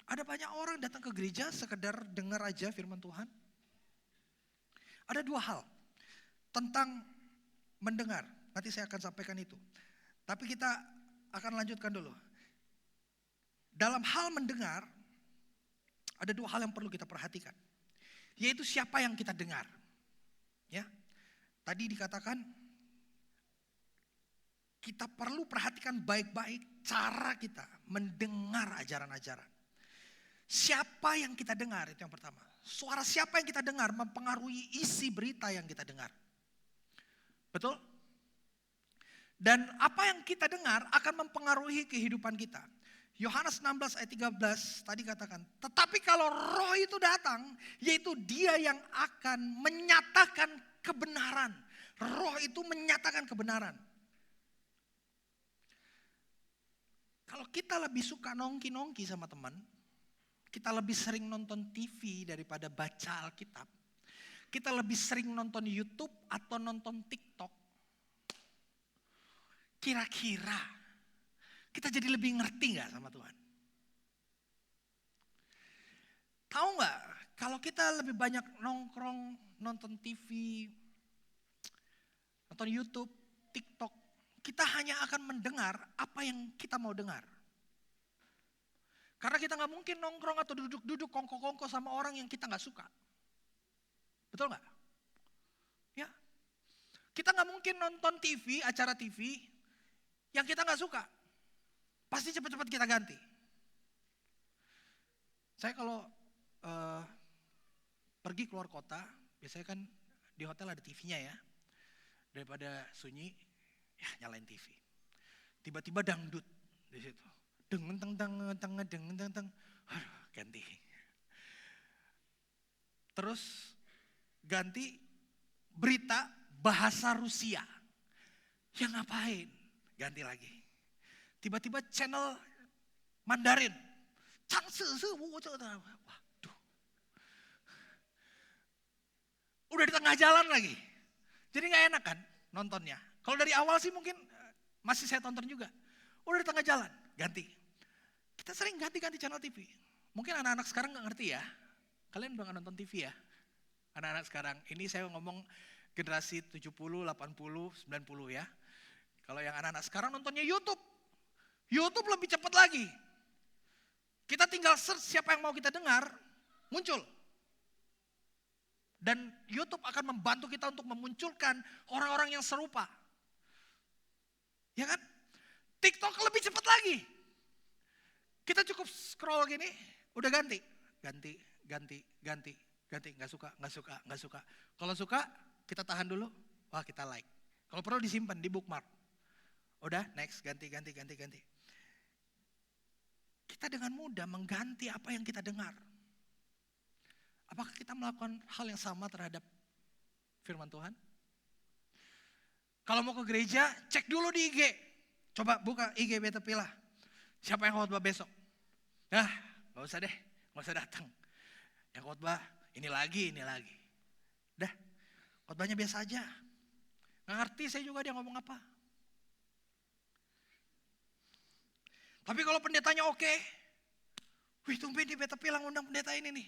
ada banyak orang datang ke gereja sekedar dengar aja firman Tuhan. Ada dua hal tentang mendengar. Nanti saya akan sampaikan itu. Tapi kita akan lanjutkan dulu. Dalam hal mendengar, ada dua hal yang perlu kita perhatikan. Yaitu siapa yang kita dengar. Ya, tadi dikatakan kita perlu perhatikan baik-baik cara kita mendengar ajaran-ajaran. Siapa yang kita dengar, itu yang pertama. Suara siapa yang kita dengar mempengaruhi isi berita yang kita dengar. Betul? Dan apa yang kita dengar akan mempengaruhi kehidupan kita. Yohanes 16 ayat 13 tadi katakan, tetapi kalau Roh itu datang, yaitu Dia yang akan menyatakan kebenaran. Roh itu menyatakan kebenaran. Kalau kita lebih suka nongki-nongki sama teman, kita lebih sering nonton TV daripada baca Alkitab, kita lebih sering nonton YouTube atau nonton TikTok, kira-kira kita jadi lebih ngerti gak sama Tuhan? Tahu gak, kalau kita lebih banyak nongkrong, nonton TV, nonton YouTube, TikTok, kita hanya akan mendengar apa yang kita mau dengar. Karena kita gak mungkin nongkrong atau duduk-duduk kongko-kongko sama orang yang kita gak suka. Betul gak? Ya. Kita gak mungkin nonton TV, acara TV yang kita gak suka. Pasti cepat-cepat kita ganti. Saya kalau pergi keluar kota, biasanya kan di hotel ada TV-nya ya. Daripada sunyi, ya nyalain TV. Tiba-tiba dangdut di situ. Deng-teng-teng-teng-teng-teng-teng. Aduh, ganti. Terus ganti berita bahasa Rusia. Ya ngapain? Ganti lagi. Tiba-tiba channel Mandarin. Waduh. Udah di tengah jalan lagi. Jadi gak enak kan nontonnya. Kalau dari awal sih mungkin masih saya tonton juga. Udah di tengah jalan, ganti. Kita sering ganti-ganti channel TV. Mungkin anak-anak sekarang gak ngerti ya. Kalian udah gak nonton TV ya? Anak-anak sekarang. Ini saya ngomong generasi 70, 80, 90 ya. Kalau yang anak-anak sekarang nontonnya YouTube. YouTube lebih cepat lagi. Kita tinggal search siapa yang mau kita dengar, muncul. Dan YouTube akan membantu kita untuk memunculkan orang-orang yang serupa. Ya kan? TikTok lebih cepat lagi. Kita cukup scroll gini, udah ganti. Ganti. Nggak suka. Kalau suka, kita tahan dulu. Wah, kita like. Kalau perlu disimpan di bookmark. Udah, next, ganti. Kita dengan mudah mengganti apa yang kita dengar. Apakah kita melakukan hal yang sama terhadap firman Tuhan? Kalau mau ke gereja, cek dulu di IG. Coba buka IG Beta Pilah. Siapa yang khotbah besok? Nah, gak usah deh, gak usah datang. Yang khotbah ini lagi. Dah, khotbahnya biasa aja. Gak ngerti saya juga dia ngomong apa. Tapi kalau pendetanya oke, wih tumben di Beta Pilah ngundang pendeta ini nih.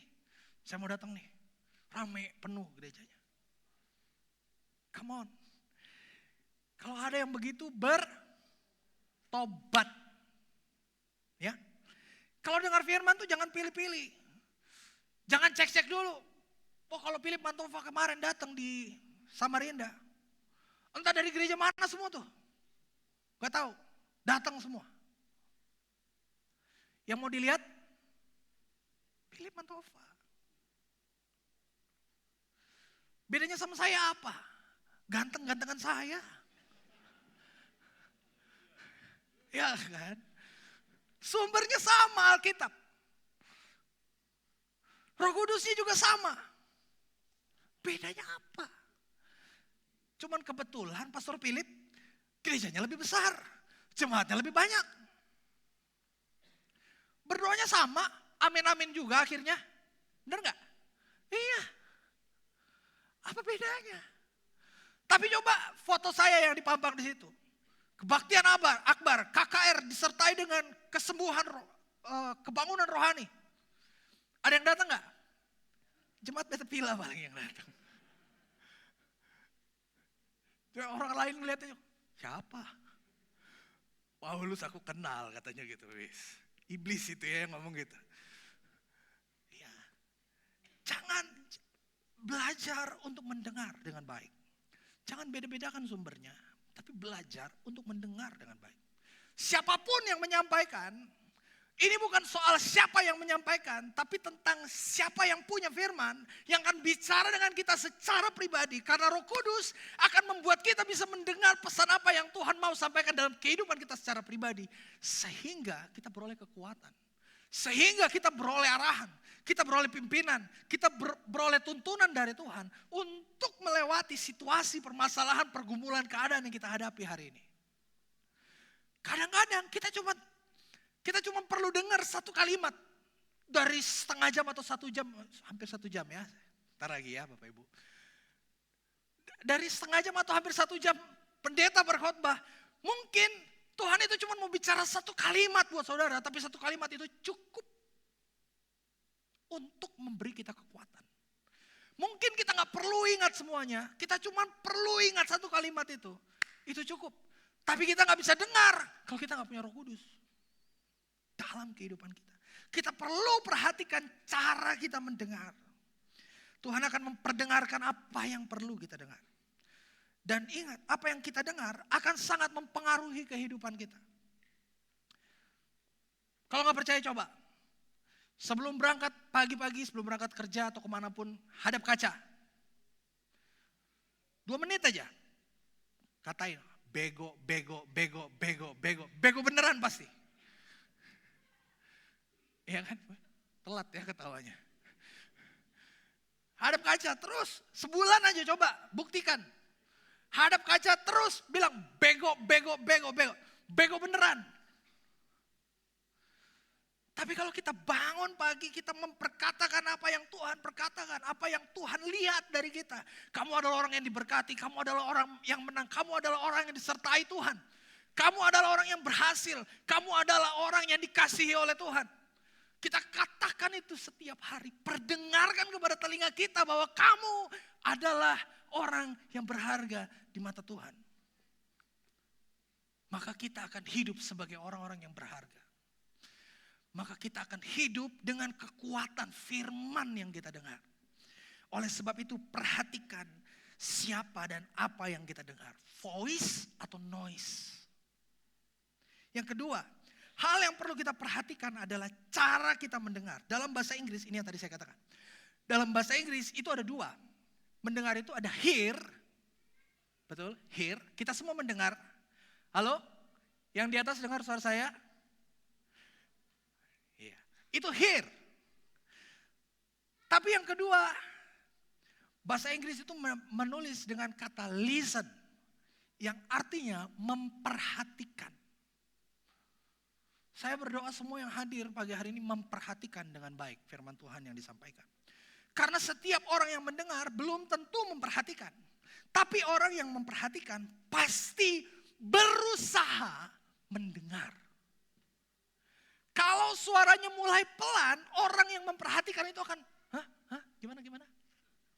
Saya mau datang nih, rame, penuh gerejanya. Come on. Kalau ada yang begitu bertobat. Ya. Kalau dengar firman tuh jangan pilih-pilih. Jangan cek-cek dulu. Oh kalau Philip Mantova kemarin datang di Samarinda. Entah dari gereja mana semua tuh. Gak tahu. Datang semua. Yang mau dilihat Philip Mantova. Bedanya sama saya apa? Ganteng-gantengan saya. Ya kan? Sumbernya sama Alkitab. Roh Kudusnya juga sama. Bedanya apa? Cuman kebetulan Pastor Philip gerejanya lebih besar. Jemaatnya lebih banyak. Berdoanya sama. Amin-amin juga akhirnya. Benar gak? Iya. Apa bedanya? Tapi coba foto saya yang dipampang di situ. Kebaktian Akbar, KKR disertai dengan kesembuhan, kebangunan rohani. Ada yang datang gak? Jemaat Beta Pilah paling yang datang. Orang lain ngeliatnya, siapa? Paulus aku kenal katanya gitu. Iblis itu ya yang ngomong gitu. Ya. Jangan belajar untuk mendengar dengan baik. Jangan beda-bedakan sumbernya, tapi belajar untuk mendengar dengan baik. Siapapun yang menyampaikan, ini bukan soal siapa yang menyampaikan, tapi tentang siapa yang punya firman, yang akan bicara dengan kita secara pribadi. Karena Roh Kudus akan membuat kita bisa mendengar pesan apa yang Tuhan mau sampaikan dalam kehidupan kita secara pribadi. Sehingga kita beroleh kekuatan. Sehingga kita beroleh arahan, kita beroleh pimpinan, kita beroleh tuntunan dari Tuhan untuk melewati situasi, permasalahan, pergumulan, keadaan yang kita hadapi hari ini. Kadang-kadang kita cuma perlu dengar satu kalimat dari setengah jam atau 1 jam, hampir 1 jam ya. Ntar lagi ya Bapak Ibu. Dari setengah jam atau hampir 1 jam pendeta berkhotbah, mungkin Tuhan itu cuma mau bicara satu kalimat buat saudara, tapi satu kalimat itu cukup untuk memberi kita kekuatan. Mungkin kita gak perlu ingat semuanya, kita cuma perlu ingat satu kalimat itu cukup. Tapi kita gak bisa dengar kalau kita gak punya Roh Kudus dalam kehidupan kita. Kita perlu perhatikan cara kita mendengar. Tuhan akan memperdengarkan apa yang perlu kita dengar. Dan ingat, apa yang kita dengar akan sangat mempengaruhi kehidupan kita. Kalau gak percaya coba. Sebelum berangkat pagi-pagi, sebelum berangkat kerja atau kemanapun, hadap kaca. 2 menit aja. Katain, bego. Bego beneran pasti. Iya kan? Telat ya ketawanya. Hadap kaca terus, sebulan aja coba, buktikan. Hadap kaca terus bilang bego beneran. Tapi kalau kita bangun pagi, kita memperkatakan apa yang Tuhan perkatakan, apa yang Tuhan lihat dari kita. Kamu adalah orang yang diberkati, kamu adalah orang yang menang, kamu adalah orang yang disertai Tuhan. Kamu adalah orang yang berhasil, kamu adalah orang yang dikasihi oleh Tuhan. Kita katakan itu setiap hari, perdengarkan kepada telinga kita bahwa kamu adalah orang yang berharga di mata Tuhan. Maka kita akan hidup sebagai orang-orang yang berharga. Maka kita akan hidup dengan kekuatan firman yang kita dengar. Oleh sebab itu perhatikan siapa dan apa yang kita dengar. Voice atau noise. Yang kedua, hal yang perlu kita perhatikan adalah cara kita mendengar. Dalam bahasa Inggris, ini yang tadi saya katakan. Dalam bahasa Inggris itu ada dua. Mendengar itu ada hear. Betul, hear. Kita semua mendengar. Halo? Yang di atas dengar suara saya? Itu hear. Tapi yang kedua, bahasa Inggris itu menulis dengan kata listen. Yang artinya memperhatikan. Saya berdoa semua yang hadir pagi hari ini memperhatikan dengan baik firman Tuhan yang disampaikan. Karena setiap orang yang mendengar belum tentu memperhatikan. Tapi orang yang memperhatikan pasti berusaha mendengar. Kalau suaranya mulai pelan, orang yang memperhatikan itu akan, gimana?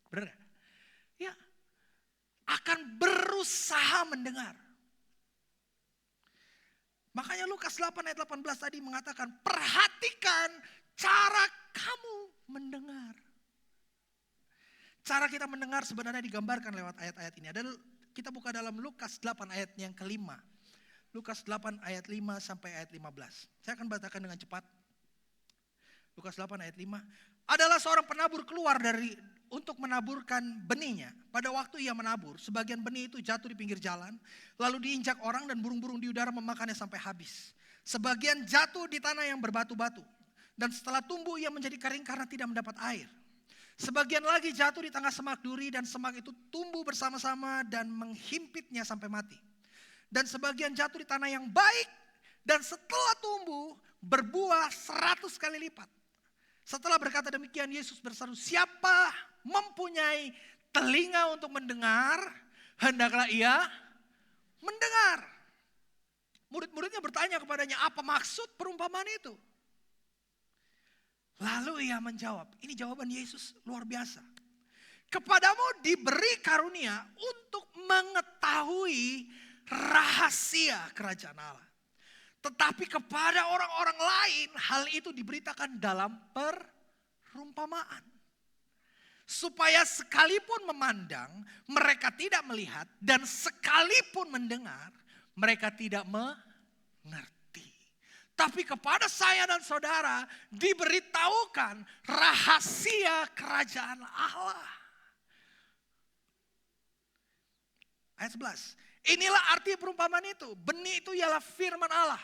Benar gak? Ya, akan berusaha mendengar. Makanya Lukas 8 ayat 18 tadi mengatakan, perhatikan cara kamu mendengar. Cara kita mendengar sebenarnya digambarkan lewat ayat-ayat ini. Dan kita buka dalam Lukas 8 ayat yang kelima. Lukas 8 ayat 5 sampai ayat 15. Saya akan bacakan dengan cepat. Lukas 8 ayat 5. Adalah seorang penabur keluar untuk menaburkan benihnya. Pada waktu ia menabur, sebagian benih itu jatuh di pinggir jalan. Lalu diinjak orang dan burung-burung di udara memakannya sampai habis. Sebagian jatuh di tanah yang berbatu-batu. Dan setelah tumbuh ia menjadi kering karena tidak mendapat air. Sebagian lagi jatuh di tengah semak duri dan semak itu tumbuh bersama-sama dan menghimpitnya sampai mati. Dan sebagian jatuh di tanah yang baik dan setelah tumbuh berbuah 100 kali lipat. Setelah berkata demikian Yesus berseru, siapa mempunyai telinga untuk mendengar, hendaklah ia mendengar. Murid-muridnya bertanya kepadanya, apa maksud perumpamaan itu? Lalu ia menjawab, ini jawaban Yesus luar biasa. Kepadamu diberi karunia untuk mengetahui rahasia kerajaan Allah. Tetapi kepada orang-orang lain hal itu diberitakan dalam perumpamaan. Supaya sekalipun memandang mereka tidak melihat dan sekalipun mendengar mereka tidak mengerti. Tapi kepada saya dan saudara diberitahukan rahasia kerajaan Allah. Ayat 11. Inilah arti perumpamaan itu. Benih itu ialah firman Allah.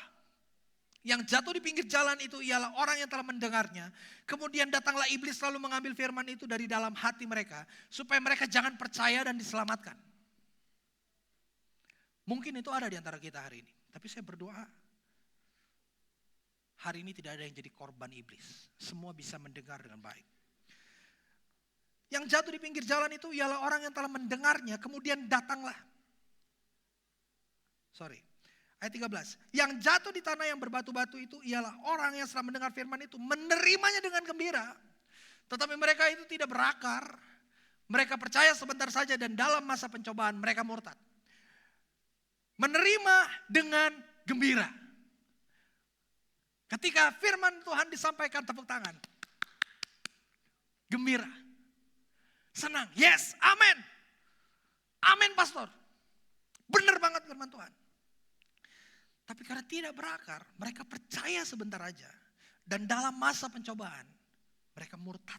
Yang jatuh di pinggir jalan itu ialah orang yang telah mendengarnya. Kemudian datanglah iblis lalu mengambil firman itu dari dalam hati mereka. Supaya mereka jangan percaya dan diselamatkan. Mungkin itu ada di antara kita hari ini. Tapi saya berdoa. Hari ini tidak ada yang jadi korban iblis. Semua bisa mendengar dengan baik. Yang jatuh di pinggir jalan itu ialah orang yang telah mendengarnya. Kemudian datanglah. Ayat 13. Yang jatuh di tanah yang berbatu-batu itu ialah orang yang setelah mendengar firman itu menerimanya dengan gembira. Tetapi mereka itu tidak berakar. Mereka percaya sebentar saja dan dalam masa pencobaan mereka murtad. Menerima dengan gembira. Ketika firman Tuhan disampaikan tepuk tangan. Gembira. Senang. Yes, amin. Amin pastor. Benar banget firman Tuhan. Tapi karena tidak berakar, mereka percaya sebentar aja. Dan dalam masa pencobaan, mereka murtad.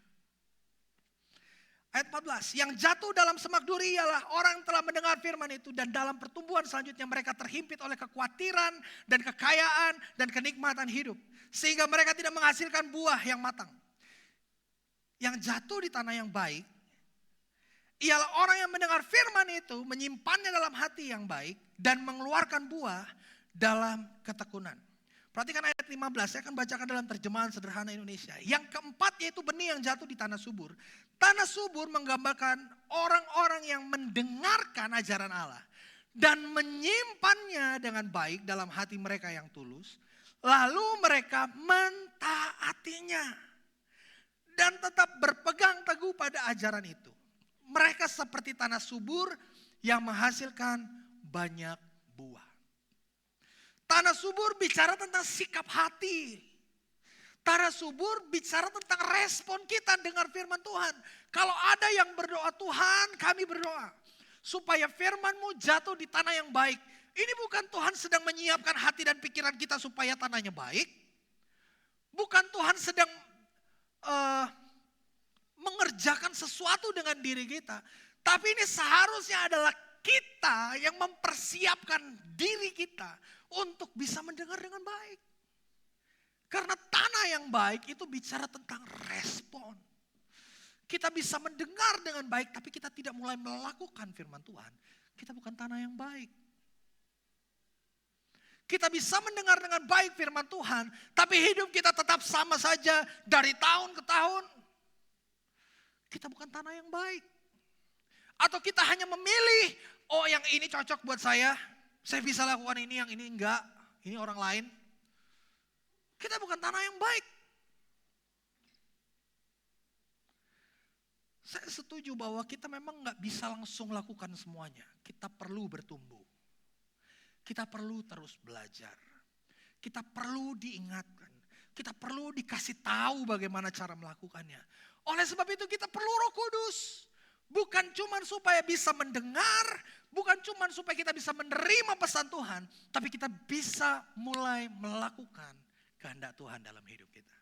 Ayat 14, yang jatuh dalam semak duri ialah orang yang telah mendengar firman itu. Dan dalam pertumbuhan selanjutnya mereka terhimpit oleh kekhawatiran dan kekayaan dan kenikmatan hidup. Sehingga mereka tidak menghasilkan buah yang matang. Yang jatuh di tanah yang baik, ialah orang yang mendengar firman itu, menyimpannya dalam hati yang baik, dan mengeluarkan buah dalam ketekunan. Perhatikan ayat 15, saya akan bacakan dalam terjemahan sederhana Indonesia. Yang keempat yaitu benih yang jatuh di tanah subur. Tanah subur menggambarkan orang-orang yang mendengarkan ajaran Allah dan menyimpannya dengan baik dalam hati mereka yang tulus. Lalu mereka mentaatinya dan tetap berpegang teguh pada ajaran itu. Mereka seperti tanah subur yang menghasilkan banyak buah. Tanah subur bicara tentang sikap hati. Tanah subur bicara tentang respon kita dengar firman Tuhan. Kalau ada yang berdoa, Tuhan kami berdoa supaya firman-Mu jatuh di tanah yang baik. Ini bukan Tuhan sedang menyiapkan hati dan pikiran kita supaya tanahnya baik. Bukan Tuhan sedang mengerjakan sesuatu dengan diri kita. Tapi ini seharusnya adalah kita yang mempersiapkan diri kita untuk bisa mendengar dengan baik. Karena tanah yang baik itu bicara tentang respon. Kita bisa mendengar dengan baik tapi kita tidak mulai melakukan firman Tuhan. Kita bukan tanah yang baik. Kita bisa mendengar dengan baik firman Tuhan, tapi hidup kita tetap sama saja dari tahun ke tahun. Kita bukan tanah yang baik. Atau kita hanya memilih, oh yang ini cocok buat saya bisa lakukan ini, yang ini enggak, ini orang lain. Kita bukan tanah yang baik. Saya setuju bahwa kita memang enggak bisa langsung lakukan semuanya. Kita perlu bertumbuh. Kita perlu terus belajar. Kita perlu diingatkan. Kita perlu dikasih tahu bagaimana cara melakukannya. Oleh sebab itu kita perlu Roh Kudus. Bukan cuma supaya bisa mendengar, bukan cuma supaya kita bisa menerima pesan Tuhan, tapi kita bisa mulai melakukan kehendak Tuhan dalam hidup kita.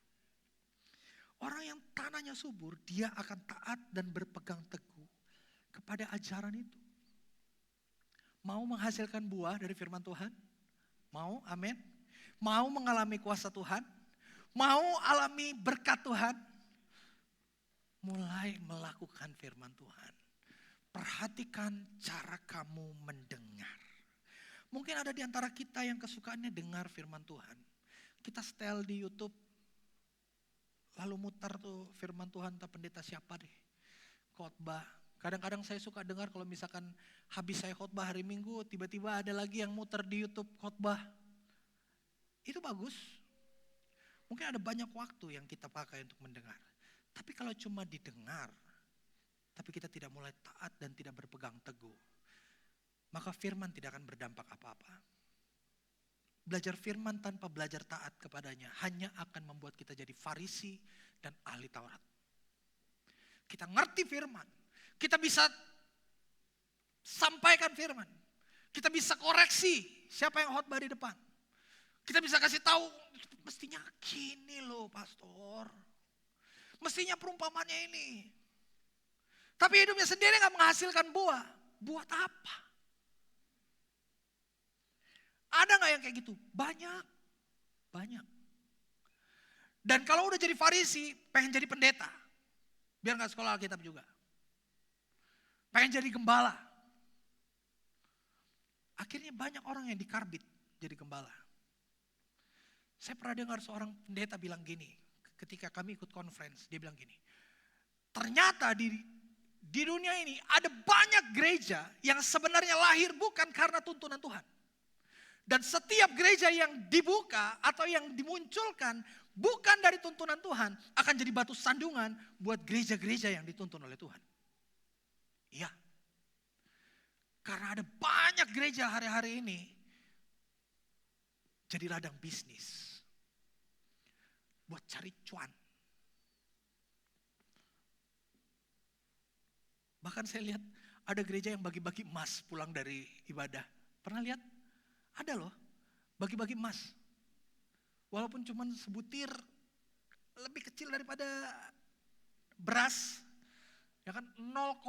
Orang yang tanahnya subur, dia akan taat dan berpegang teguh kepada ajaran itu. Mau menghasilkan buah dari firman Tuhan? Mau, amin. Mau mengalami kuasa Tuhan? Mau alami berkat Tuhan? Mulai melakukan firman Tuhan. Perhatikan cara kamu mendengar. Mungkin ada di antara kita yang kesukaannya dengar firman Tuhan. Kita setel di YouTube, lalu mutar tuh firman Tuhan, entah pendeta siapa deh, khotbah. Kadang-kadang saya suka dengar kalau misalkan habis saya khotbah hari Minggu, tiba-tiba ada lagi yang muter di YouTube khotbah. Itu bagus. Mungkin ada banyak waktu yang kita pakai untuk mendengar. Tapi kalau cuma didengar, tapi kita tidak mulai taat dan tidak berpegang teguh, maka firman tidak akan berdampak apa-apa. Belajar firman tanpa belajar taat kepadanya hanya akan membuat kita jadi Farisi dan ahli Taurat. Kita ngerti firman, kita bisa sampaikan firman, kita bisa koreksi siapa yang khotbah di depan. Kita bisa kasih tahu, mestinya gini loh pastor. Mestinya perumpamannya ini. Tapi hidupnya sendiri gak menghasilkan buah. Buat apa? Ada gak yang kayak gitu? Banyak. Banyak. Dan kalau udah jadi Farisi, pengen jadi pendeta. Biar gak sekolah Alkitab juga. Pengen jadi gembala. Akhirnya banyak orang yang dikarbit jadi gembala. Saya pernah dengar seorang pendeta bilang gini. Ketika kami ikut conference, dia bilang gini, ternyata di dunia ini ada banyak gereja yang sebenarnya lahir bukan karena tuntunan Tuhan. Dan setiap gereja yang dibuka atau yang dimunculkan bukan dari tuntunan Tuhan, akan jadi batu sandungan buat gereja-gereja yang dituntun oleh Tuhan. Iya. Karena ada banyak gereja hari-hari ini jadi ladang bisnis. Buat cari cuan. Bahkan saya lihat ada gereja yang bagi-bagi emas pulang dari ibadah. Pernah lihat? Ada loh, bagi-bagi emas. Walaupun cuma sebutir, lebih kecil daripada beras. Ya kan 0,01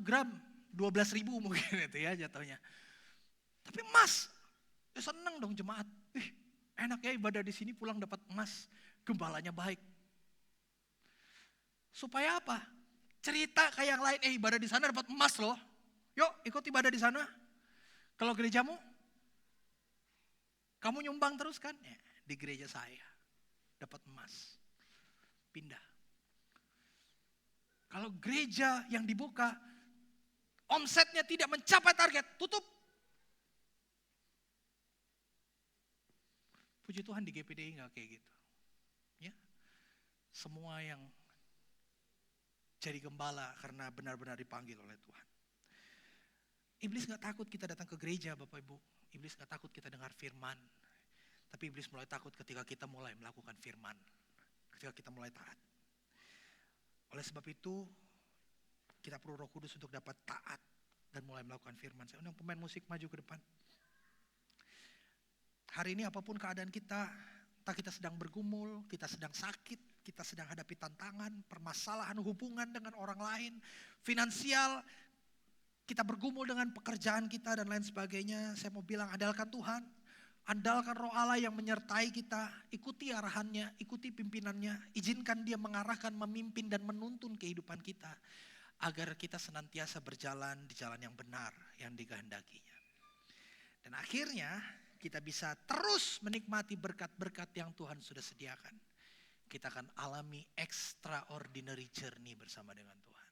gram, 12.000 mungkin itu ya jatuhnya. Tapi emas, ya seneng dong jemaat. Enak ya ibadah di sini pulang dapat emas, gembalanya baik. Supaya apa? Cerita kayak yang lain, ibadah di sana dapat emas loh. Yuk ikut ibadah di sana. Kalau gerejamu, Kamu nyumbang terus kan? Ya, di gereja saya. Dapat emas. Pindah. Kalau gereja yang dibuka, omsetnya tidak mencapai target, tutup. Puji Tuhan di GPDI nggak kayak gitu. Ya, semua yang jadi gembala karena benar-benar dipanggil oleh Tuhan. Iblis nggak takut kita datang ke gereja, Bapak Ibu. Iblis nggak takut kita dengar firman. Tapi iblis mulai takut ketika kita mulai melakukan firman. Ketika kita mulai taat. Oleh sebab itu, kita perlu Roh Kudus untuk dapat taat dan mulai melakukan firman. Saya undang pemain musik maju ke depan. Hari ini apapun keadaan kita, entah kita sedang bergumul, kita sedang sakit, kita sedang hadapi tantangan, permasalahan hubungan dengan orang lain, finansial, kita bergumul dengan pekerjaan kita dan lain sebagainya. Saya mau bilang andalkan Tuhan, andalkan Roh Allah yang menyertai kita, ikuti arahannya, ikuti pimpinannya, izinkan Dia mengarahkan, memimpin dan menuntun kehidupan kita. Agar kita senantiasa berjalan di jalan yang benar yang dikehendakinya. Dan akhirnya kita bisa terus menikmati berkat-berkat yang Tuhan sudah sediakan. Kita akan alami extraordinary journey bersama dengan Tuhan.